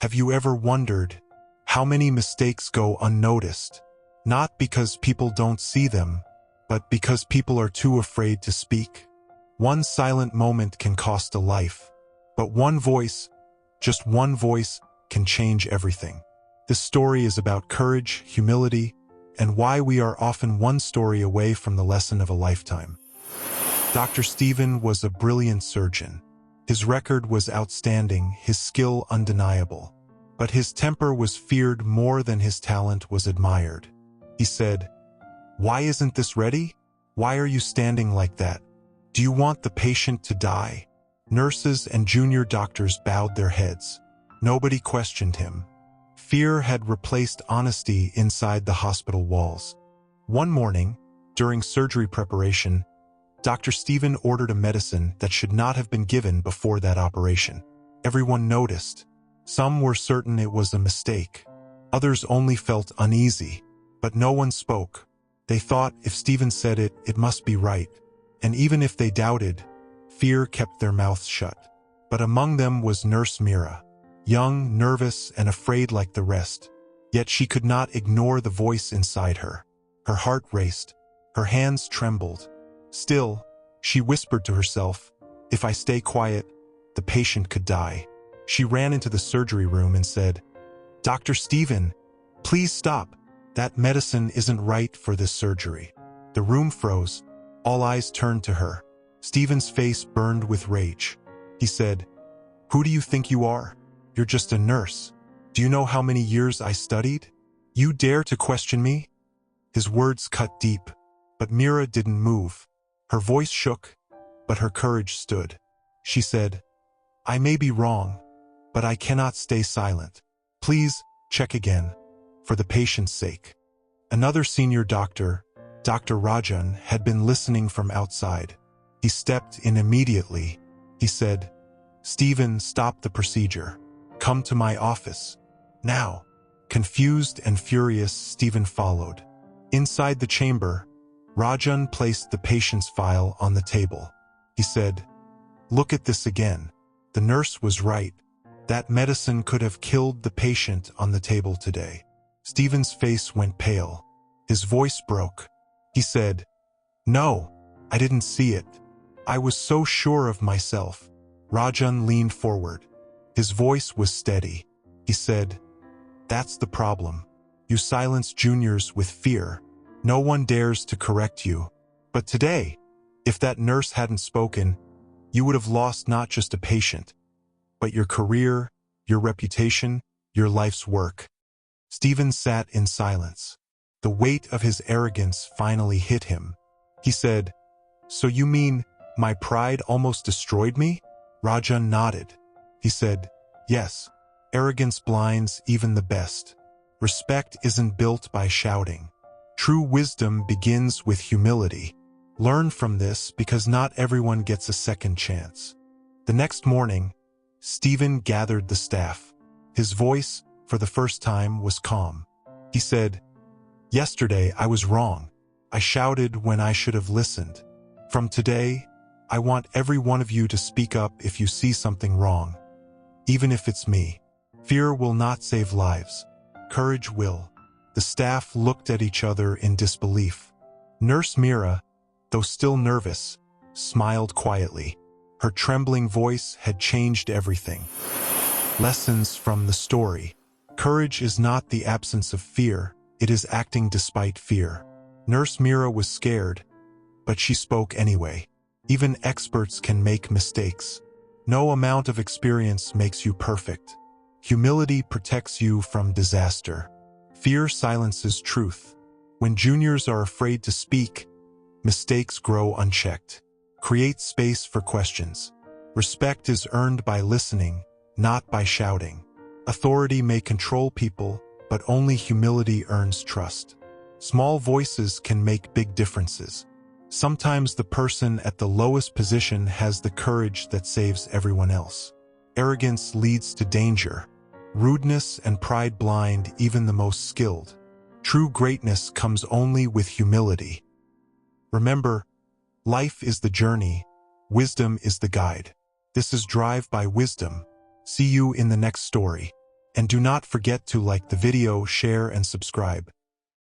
Have you ever wondered how many mistakes go unnoticed? Not because people don't see them, but because people are too afraid to speak. One silent moment can cost a life, but one voice, just one voice, can change everything. This story is about courage, humility, and why we are often one story away from the lesson of a lifetime. Dr. Stephen was a brilliant surgeon. His record was outstanding, his skill undeniable. But his temper was feared more than his talent was admired. He said, "Why isn't this ready? Why are you standing like that? Do you want the patient to die?" Nurses and junior doctors bowed their heads. Nobody questioned him. Fear had replaced honesty inside the hospital walls. One morning, during surgery preparation, Dr. Stephen ordered a medicine that should not have been given before that operation. Everyone noticed. Some were certain it was a mistake. Others only felt uneasy, but no one spoke. They thought if Stephen said it, it must be right. And even if they doubted, fear kept their mouths shut. But among them was Nurse Mira, young, nervous, and afraid like the rest. Yet she could not ignore the voice inside her. Her heart raced. Her hands trembled. Still, she whispered to herself, "If I stay quiet, the patient could die." She ran into the surgery room and said, "Dr. Stephen, please stop. That medicine isn't right for this surgery." The room froze. All eyes turned to her. Stephen's face burned with rage. He said, "Who do you think you are? You're just a nurse. Do you know how many years I studied? You dare to question me?" His words cut deep, but Mira didn't move. Her voice shook, but her courage stood. She said, "I may be wrong, but I cannot stay silent. Please, check again, for the patient's sake." Another senior doctor, Dr. Rajan, had been listening from outside. He stepped in immediately. He said, "Stephen, stop the procedure. Come to my office. Now." Confused and furious, Stephen followed. Inside the chamber, Rajan placed the patient's file on the table. He said, "Look at this again. The nurse was right. That medicine could have killed the patient on the table today." Stephen's face went pale. His voice broke. He said, "No, I didn't see it. I was so sure of myself." Rajan leaned forward. His voice was steady. He said, "That's the problem. You silence juniors with fear. No one dares to correct you. But today, if that nurse hadn't spoken, you would have lost not just a patient, but your career, your reputation, your life's work." Stephen sat in silence. The weight of his arrogance finally hit him. He said, "So you mean my pride almost destroyed me?" Rajan nodded. He said, "Yes, arrogance blinds even the best. Respect isn't built by shouting. True wisdom begins with humility. Learn from this because not everyone gets a second chance." The next morning, Stephen gathered the staff. His voice, for the first time, was calm. He said, "Yesterday I was wrong. I shouted when I should have listened. From today, I want every one of you to speak up if you see something wrong. Even if it's me. Fear will not save lives. Courage will." The staff looked at each other in disbelief. Nurse Mira, though still nervous, smiled quietly. Her trembling voice had changed everything. Lessons from the story. Courage is not the absence of fear, it is acting despite fear. Nurse Mira was scared, but she spoke anyway. Even experts can make mistakes. No amount of experience makes you perfect. Humility protects you from disaster. Fear silences truth. When juniors are afraid to speak, mistakes grow unchecked. Create space for questions. Respect is earned by listening, not by shouting. Authority may control people, but only humility earns trust. Small voices can make big differences. Sometimes the person at the lowest position has the courage that saves everyone else. Arrogance leads to danger. Rudeness and pride blind even the most skilled. True greatness comes only with humility. Remember, life is the journey, wisdom is the guide. This is Drive by Wisdom. See you in the next story. And do not forget to like the video, share, and subscribe.